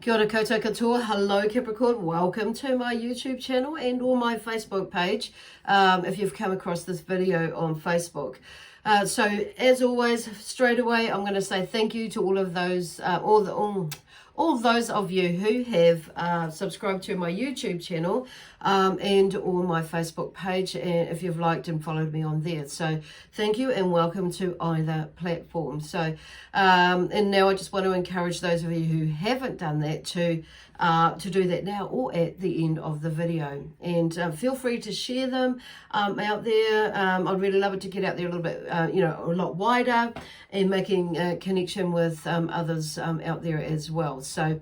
Kia ora koutou katoa. Hello Capricorn, welcome to my YouTube channel and or my Facebook page if you've come across this video on Facebook. So as always, straight away I'm going to say thank you to all of those, all those of you who have subscribed to my YouTube channel and or my Facebook page, and if you've liked and followed me on there. So thank you and welcome to either platform. So and now I just want to encourage those of you who haven't done that to do that now or at the end of the video, and feel free to share them out there. I'd really love it to get out there a little bit, a lot wider, and making a connection with others out there as well. So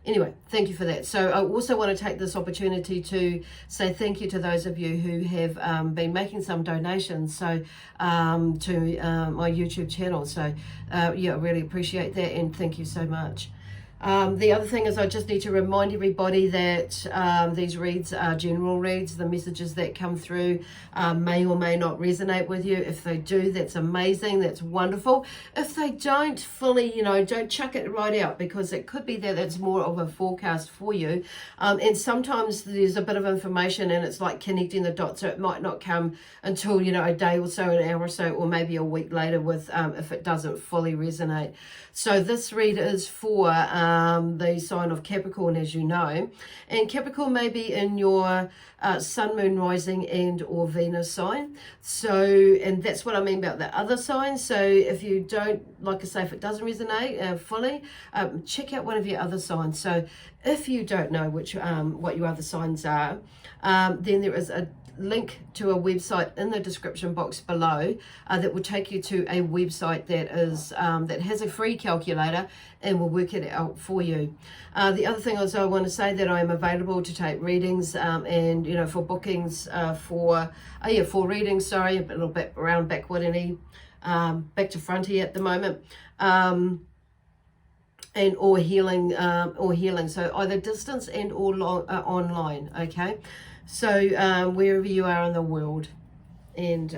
anyway, thank you for that. So I also want to take this opportunity to say thank you to those of you who have been making some donations to my YouTube channel. So yeah, I really appreciate that, and thank you so much. The other thing is I just need to remind everybody that these reads are general reads. The messages that come through may or may not resonate with you. If they do, that's amazing, that's wonderful. If they don't fully, don't chuck it right out, because it could be that it's more of a forecast for you. And sometimes there's a bit of information and it's like connecting the dots, so it might not come until, a day or so, an hour or so, or maybe a week later with if it doesn't fully resonate. So this read is for the sign of Capricorn, as you know, and Capricorn may be in your sun, moon, rising and or Venus sign. So, and that's what I mean about the other signs. So if you don't, like I say, if it doesn't resonate fully, check out one of your other signs. So if you don't know which what your other signs are, then there is a link to a website in the description box below that will take you to a website that is that has a free calculator and will work it out for you. The other thing is I want to say that I'm available to take readings and for bookings for readings, sorry, a little bit around backward-y, back to fronty at the moment, and or healing, so either distance and or online, okay? So wherever you are in the world, and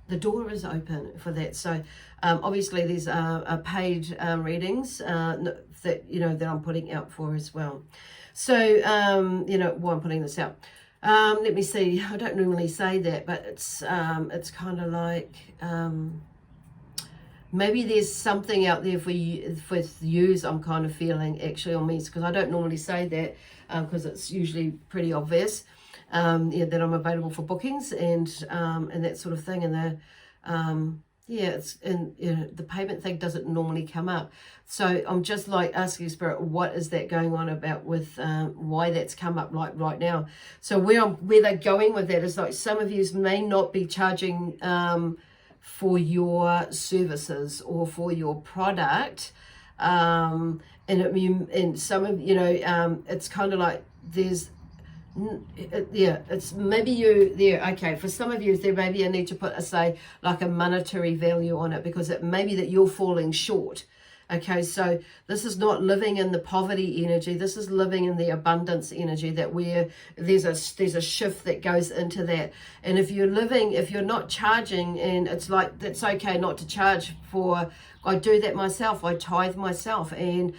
the door is open for that. So obviously these are paid readings that that I'm putting out for as well. So why I'm putting this out. Let me see. I don't normally say that, but it's kind of like maybe there's something out there for you, with yous, I'm kind of feeling actually on me, because I don't normally say that because it's usually pretty obvious that I'm available for bookings and that sort of thing. And the payment thing doesn't normally come up. So I'm just like asking Spirit, what is that going on about with why that's come up like right now? So where they're going with that is like some of you may not be charging for your services or for your product, and some of it's kind of like there's it's maybe you there. Okay, for some of you there may be a need to put like a monetary value on it, because it may be that you're falling short. Okay, so this is not living in the poverty energy. This is living in the abundance energy, that where there's a shift that goes into that. And if you're not charging, and it's like, that's okay not to charge for, I do that myself, I tithe myself. And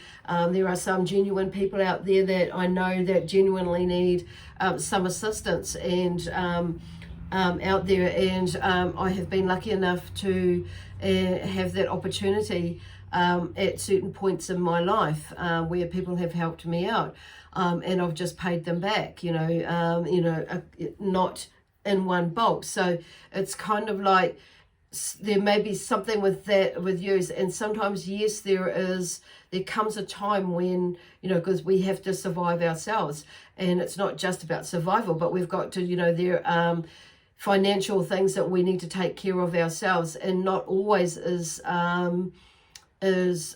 there are some genuine people out there that I know that genuinely need some assistance and out there. And I have been lucky enough to have that opportunity at certain points in my life where people have helped me out, and I've just paid them back, not in one bulk. So it's kind of like there may be something with that with you. And sometimes, yes, there comes a time when, because we have to survive ourselves, and it's not just about survival, but we've got to, there are financial things that we need to take care of ourselves, and not always is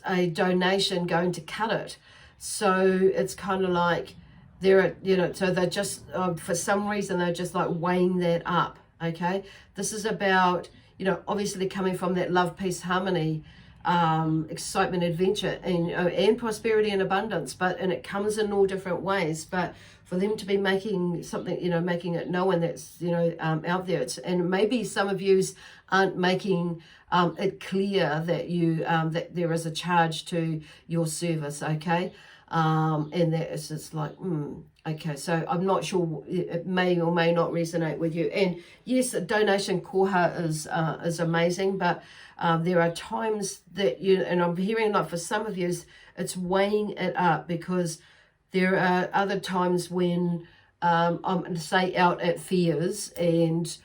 a donation going to cut it. So it's kind of like so they're just for some reason they're just like weighing that up. Okay, this is about obviously coming from that love, peace, harmony excitement, adventure, and prosperity and abundance, and it comes in all different ways. But for them to be making something, making it known that's, out there, and maybe some of yous aren't making it clear that that there is a charge to your service, okay? And that it's just like, okay, so I'm not sure, it may or may not resonate with you. And yes, a donation koha is amazing, but there are times that and I'm hearing like for some of you, it's weighing it up, because there are other times when I'm going to say out at fairs and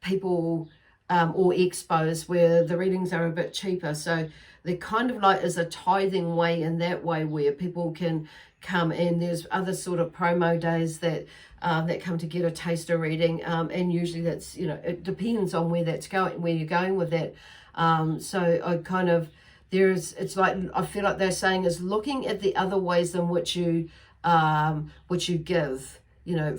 people or expos where the readings are a bit cheaper. So they're kind of like is a tithing way in that way, where people can come, and there's other sort of promo days that come to get a taster reading, and usually that's, it depends on where that's going, where you're going with that. So I kind of, it's like, I feel like they're saying is looking at the other ways in which you give,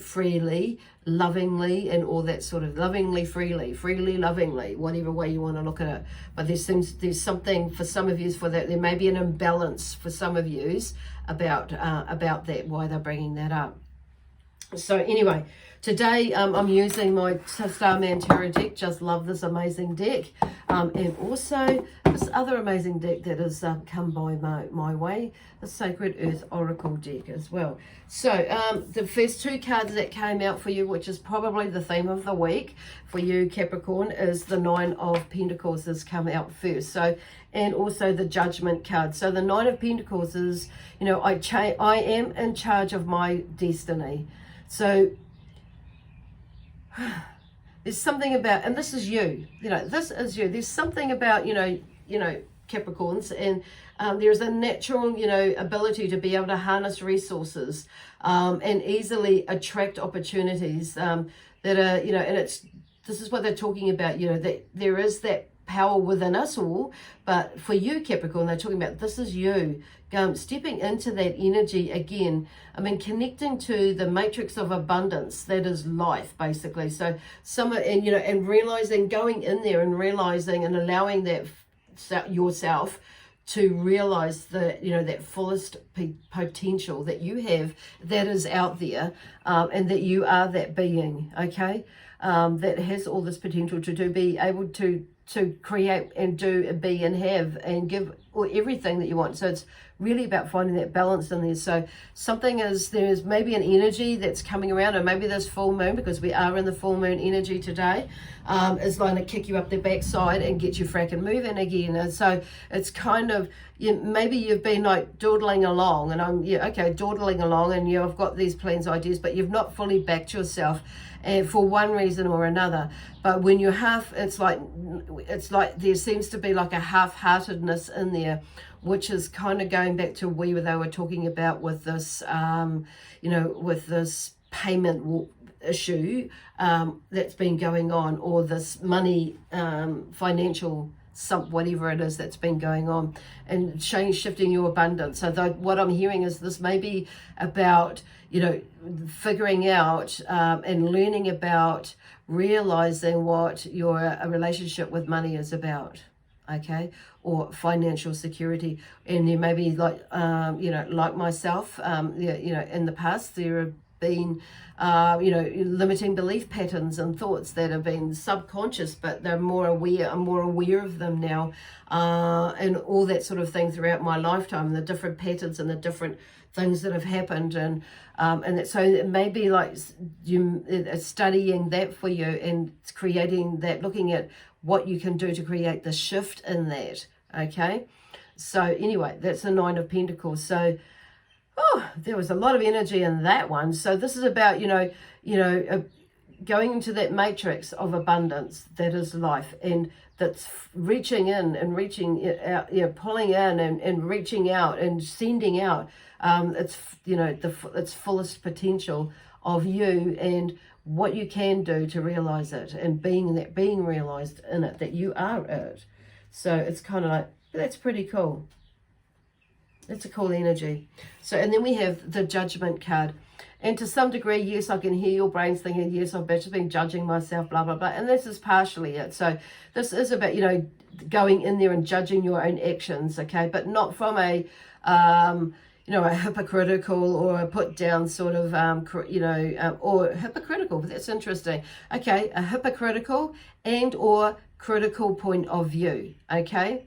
freely, lovingly, and all that sort of lovingly, freely, lovingly, whatever way you want to look at it. But there's something for some of you for that. There may be an imbalance for some of you about that, why they're bringing that up. So anyway, today I'm using my Starman Tarot deck. Just love this amazing deck, and also this other amazing deck that has come by my way, the Sacred Earth Oracle deck as well. So the first two cards that came out for you, which is probably the theme of the week for you, Capricorn, is the Nine of Pentacles has come out first. So, and also the Judgment card. So the Nine of Pentacles is, I am in charge of my destiny. So there's something about, and this is you, this is you. There's something about, Capricorns, and there's a natural, ability to be able to harness resources and easily attract opportunities that are, and this is what they're talking about, that there is that power within us all. But for you, Capricorn, they're talking about this is you stepping into that energy again. I mean, connecting to the matrix of abundance that is life, basically. So and realizing, going in there and realizing and allowing that yourself to realize that fullest potential that you have, that is out there, and that you are that being, okay, that has all this potential to be able to create and do and be and have and give everything that you want. So it's really about finding that balance in there. So there's maybe an energy that's coming around, and maybe this full moon, because we are in the full moon energy today, is going to kick you up the backside and get you fracking moving again. And so it's kind of, maybe you've been like dawdling along, and dawdling along, and I've got these plans, ideas, but you've not fully backed yourself, and for one reason or another. But when you're it's like there seems to be like a half-heartedness in there, which is kind of going back to where they were talking about with this, with this payment issue that's been going on, or this money, financial, whatever it is that's been going on, and shifting your abundance. So what I'm hearing is this may be about, figuring out and learning about, realizing what your relationship with money is about, okay, or financial security. And there may be like, like myself, in the past there have been, limiting belief patterns and thoughts that have been subconscious, but they're more aware. I'm more aware of them now, and all that sort of thing throughout my lifetime, the different patterns and the different things that have happened, and so it may be like you studying that for you and creating that, looking at what you can do to create the shift in that, okay? So anyway, that's the Nine of Pentacles. So there was a lot of energy in that one. So this is about, going into that matrix of abundance that is life, and that's reaching in and reaching out, pulling in and reaching out and sending out its fullest potential of you and what you can do to realize it, and being realized in it, that you are it. So it's kind of like, that's pretty cool. It's a cool energy. So, and then we have the Judgment card. And to some degree, yes, I can hear your brains thinking, yes, I've just been judging myself, blah, blah, blah. And this is partially it. So this is about, you know, going in there and judging your own actions, okay? But not from a, you know, a hypocritical or a put down sort of, you know, or hypocritical. That's interesting. Okay, a hypocritical and or critical point of view, okay?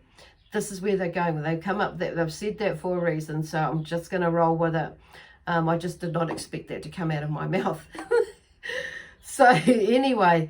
This is where they're going. They've come up, they've said that for a reason, so I'm just going to roll with it. I just did not expect that to come out of my mouth. So anyway,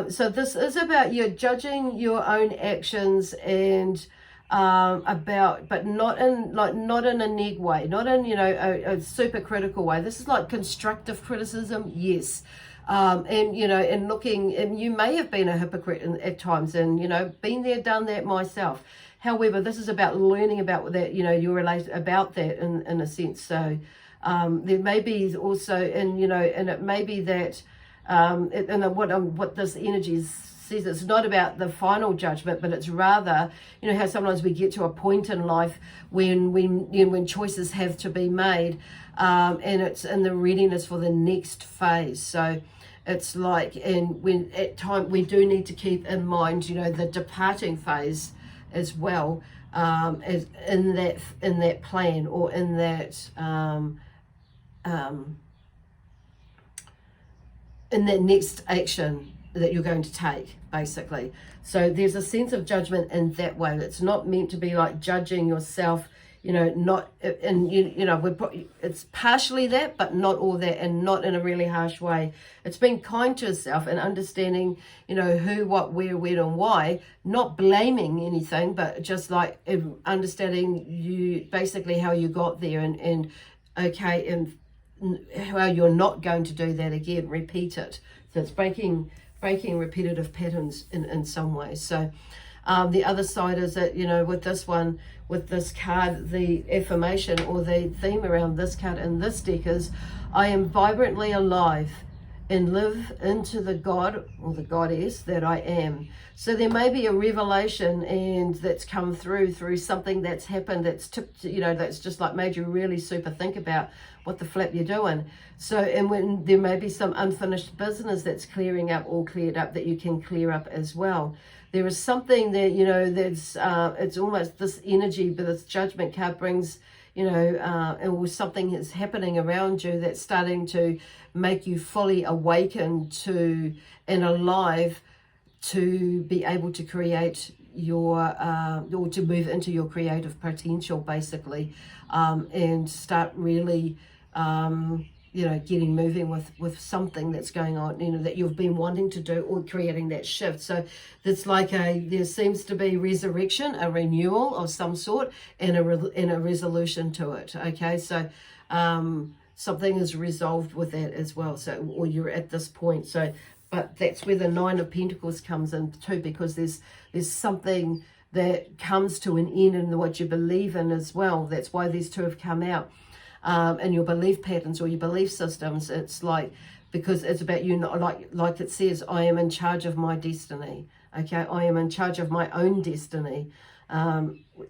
so this is about you judging your own actions and about, but not in a neg way, not in, you know, a super critical way. This is like constructive criticism, yes. And, you know, and looking, and you may have been a hypocrite at times and, you know, been there, done that myself. However, this is about learning about that, you know, you relate about that in a sense. So there may be also, and, you know, and it may be that, and what this energy says, it's not about the final judgment, but it's rather, you know, how sometimes we get to a point in life when choices have to be made, and it's in the readiness for the next phase. So it's like, and when at time we do need to keep in mind, you know, the departing phase as well, as in that plan or in that next action that you're going to take, basically. So there's a sense of judgment in that way. It's not meant to be like judging yourself, you know, not, and you know, it's partially that, but not all that, and not in a really harsh way. It's being kind to yourself and understanding, you know, who, what, where, when, and why, not blaming anything, but just like understanding you, basically how you got there, and okay, and how you're not going to do that again, repeat it. So it's breaking repetitive patterns in some ways. So the other side is that, you know, with this one, with this card, the affirmation or the theme around this card in this deck is, I am vibrantly alive and live into the God or the goddess that I am. So there may be a revelation and that's come through something that's happened that's tipped, you know, that's just like made you really super think about what the flip you're doing. So, and when there may be some unfinished business that's clearing up or cleared up that you can clear up as well. There is something that, you know, that's, it's almost this energy, but this Judgment card brings, you know, or something is happening around you that's starting to make you fully awakened to and alive to be able to create your, or to move into your creative potential, basically, and start really, you know, getting moving with something that's going on, you know, that you've been wanting to do, or creating that shift. So it's like there seems to be resurrection, a renewal of some sort, and a resolution to it. Okay, so something is resolved with that as well. So, or you're at this point. So, but that's where the Nine of Pentacles comes in too, because there's something that comes to an end in what you believe in as well. That's why these two have come out. And your belief patterns or your belief systems, it's like, because it's about you, not like it says, I am in charge of my destiny. Okay, I am in charge of my own destiny.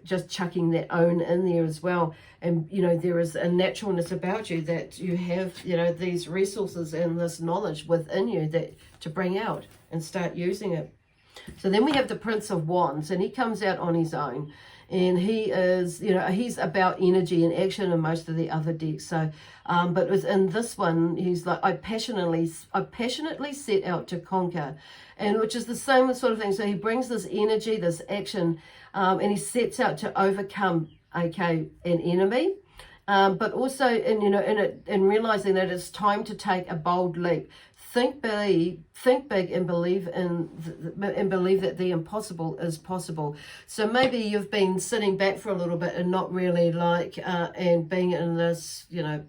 Just chucking that own in there as well. And, you know, there is a naturalness about you that you have, you know, these resources and this knowledge within you that to bring out and start using it. So then we have the Prince of Wands, and he comes out on his own. And he is, you know, he's about energy and action in most of the other decks. So, but in this one, he's like, I passionately set out to conquer, and which is the same sort of thing. So he brings this energy, this action, and he sets out to overcome, okay, an enemy. But also, and you know, in realizing that it's time to take a bold leap. Think big, and believe that the impossible is possible. So maybe you've been sitting back for a little bit and not really like, and being in this, you know,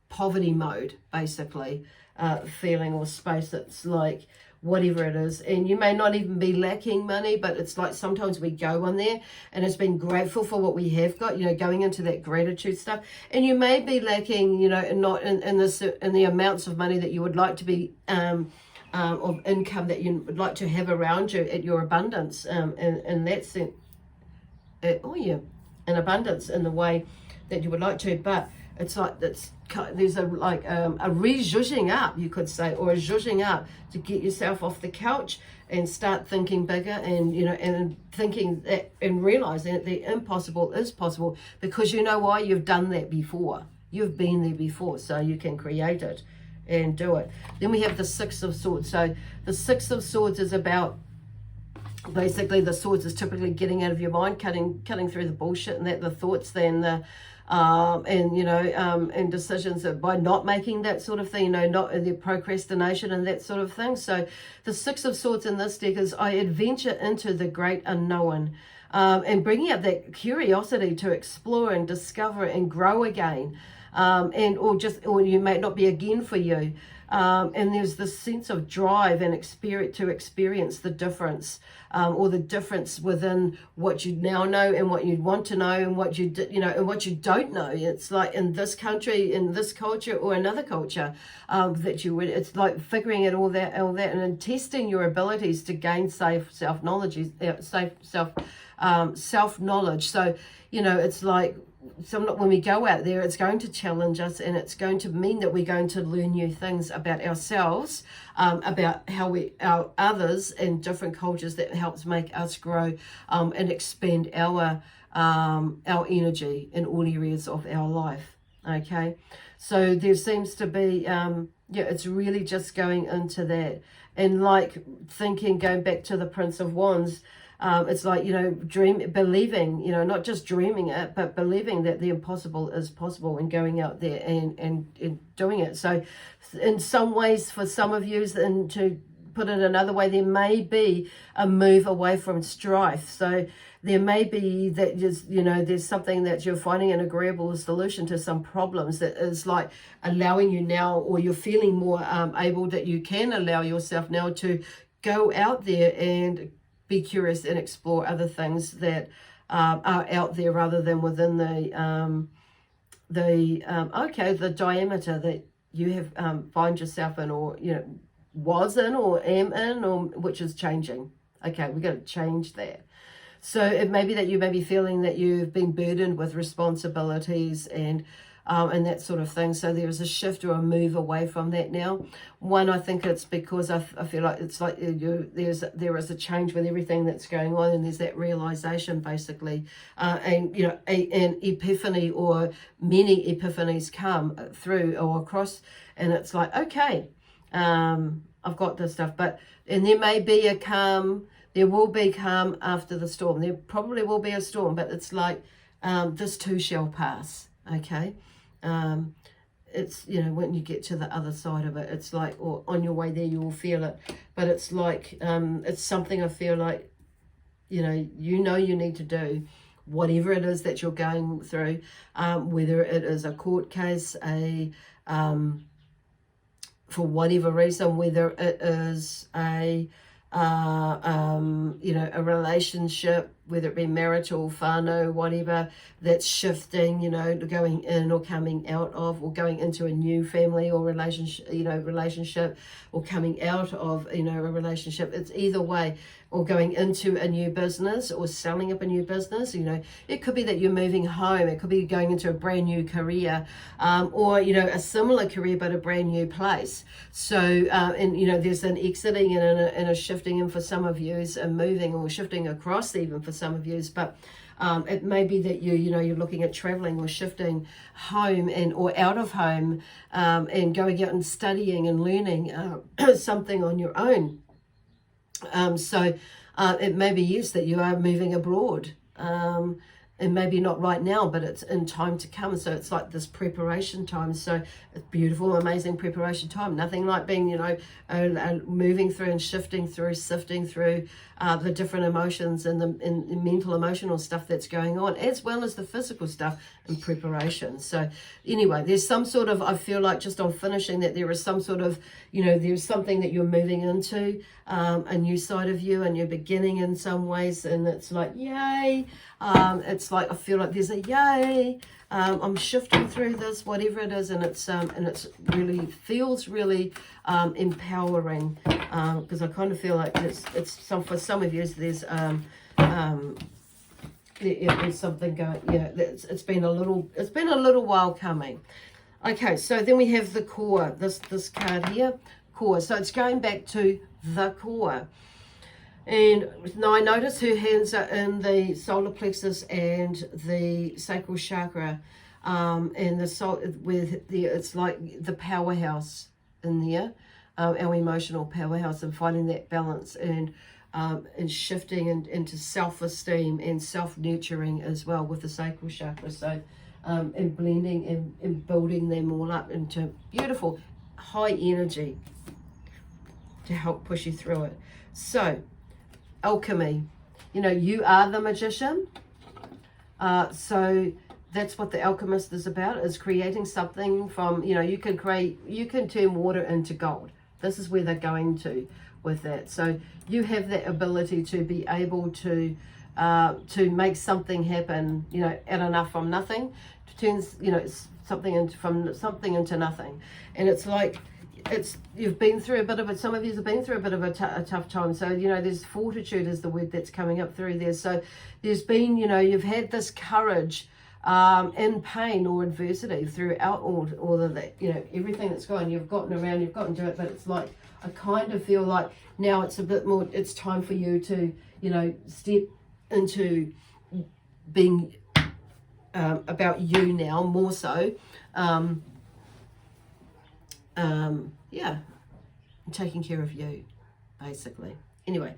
poverty mode, basically, feeling or space that's like, whatever it is, and you may not even be lacking money, but it's like sometimes we go on there and it's been grateful for what we have got, you know, going into that gratitude stuff. And you may be lacking, you know, not in the amounts of money that you would like to be, of income that you would like to have around you at your abundance, in that sense, in abundance in the way that you would like to. But it's like there's a re-zhuzhing up, you could say, or a zhuzhing up to get yourself off the couch and start thinking bigger, and and thinking that, and realizing that the impossible is possible, because you know why? You've done that before. You've been there before, so you can create it and do it. Then we have the Six of Swords. So the Six of Swords is about, basically the swords is typically getting out of your mind, cutting through the bullshit and that, the thoughts, then the and decisions by not making that sort of thing, not the procrastination and that sort of thing. So the Six of Swords in this deck is, I adventure into the great unknown, and bringing up that curiosity to explore and discover and grow again, or you may not be again for you. And there's this sense of drive and experience the difference, or the difference within what you now know and what you want to know, and what you and what you don't know. It's like in this country, in this culture, or another culture, that you would. It's like figuring it all that, and then testing your abilities to gain self knowledge. So it's like. So when we go out there, it's going to challenge us, and it's going to mean that we're going to learn new things about ourselves, about our others and different cultures, that helps make us grow, and expand our energy in all areas of our life. Okay, so there seems to be it's really just going into that, and like thinking, going back to the Prince of Wands. It's like, believing, not just dreaming it, but believing that the impossible is possible, and going out there and doing it. So in some ways, for some of you, and to put it another way, there may be a move away from strife. So there may be that there's something that you're finding an agreeable solution to some problems, that is like allowing you now, or you're feeling more able, that you can allow yourself now to go out there and be curious and explore other things that are out there, rather than within the diameter that you have find yourself in, or was in, or am in, or which is changing. Okay, we're going to change that. So it may be that you may be feeling that you've been burdened with responsibilities and that sort of thing. So there is a shift or a move away from that now. One, I think it's because I feel like it's like there is a change with everything that's going on, and there's that realization, basically, and an epiphany, or many epiphanies come through or across, and it's like, okay, I've got this stuff, and there may be a calm. There will be calm after the storm. There probably will be a storm, but it's like this too shall pass. Okay. It's when you get to the other side of it, it's like, or on your way there, you will feel it, but it's like it's something I feel like you need to do, whatever it is that you're going through, whether it is a court case, for whatever reason, whether it is a relationship, whether it be marital, whānau, whatever, that's shifting, going in or coming out of, or going into a new family or relationship, or coming out of, a relationship. It's either way, or going into a new business, or selling up a new business. It could be that you're moving home. It could be going into a brand new career, or, a similar career, but a brand new place. So, there's an exiting and a shifting in for some of you, and moving or shifting across even for some of you. But it may be that you're looking at traveling or shifting home or out of home, and going out and studying and learning something on your own. So it may be, yes, that you are moving abroad, and maybe not right now, but it's in time to come. So it's like this preparation time. So it's beautiful, amazing preparation time. Nothing like being, moving through and shifting through, sifting through the different emotions and the mental, emotional stuff that's going on, as well as the physical stuff in preparation. So anyway, there's some sort of, I feel like, just on finishing, that there is some sort of, there's something that you're moving into, a new side of you, and you're beginning in some ways, and it's like, yay. It's like, I feel like there's a yay. I'm shifting through this, whatever it is, and it's really feels really empowering, because I kind of feel like it's for some of you, there's there's something going, it's been a little while coming. Okay, so then we have the core, this card here, core. So it's going back to the core. And now I notice her hands are in the solar plexus and the sacral chakra, and the soul with it's like the powerhouse in there, our emotional powerhouse, and finding that balance and shifting into self-esteem and self-nurturing as well with the sacral chakra. So and blending and building them all up into beautiful high energy to help push you through it. So alchemy, you are the magician, so that's what the alchemist is about, is creating something from, you can turn water into gold. This is where they're going to with that. So you have that ability to be able to make something happen, add enough from nothing to turn, something into nothing. And it's like, you've been through a bit of it. Some of you have been through a bit of a tough time. So, there's fortitude is the word that's coming up through there. So there's been, you've had this courage in pain or adversity throughout all of that, everything that's gone. You've gotten to it, but it's like, I kind of feel like now it's a bit more, it's time for you to, step into being about you now, more so. Taking care of you, basically. Anyway,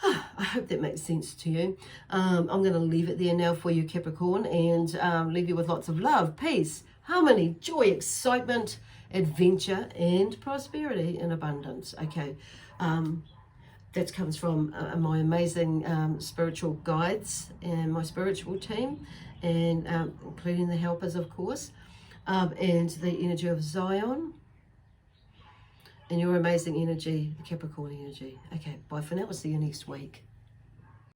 I hope that makes sense to you. I'm going to leave it there now for you, Capricorn, and leave you with lots of love, peace, harmony, joy, excitement, adventure, and prosperity and abundance. Okay, that comes from my amazing spiritual guides and my spiritual team, and including the helpers, of course, and the energy of Zion. And your amazing energy, the Capricorn energy. Okay, bye for now. We'll see you next week.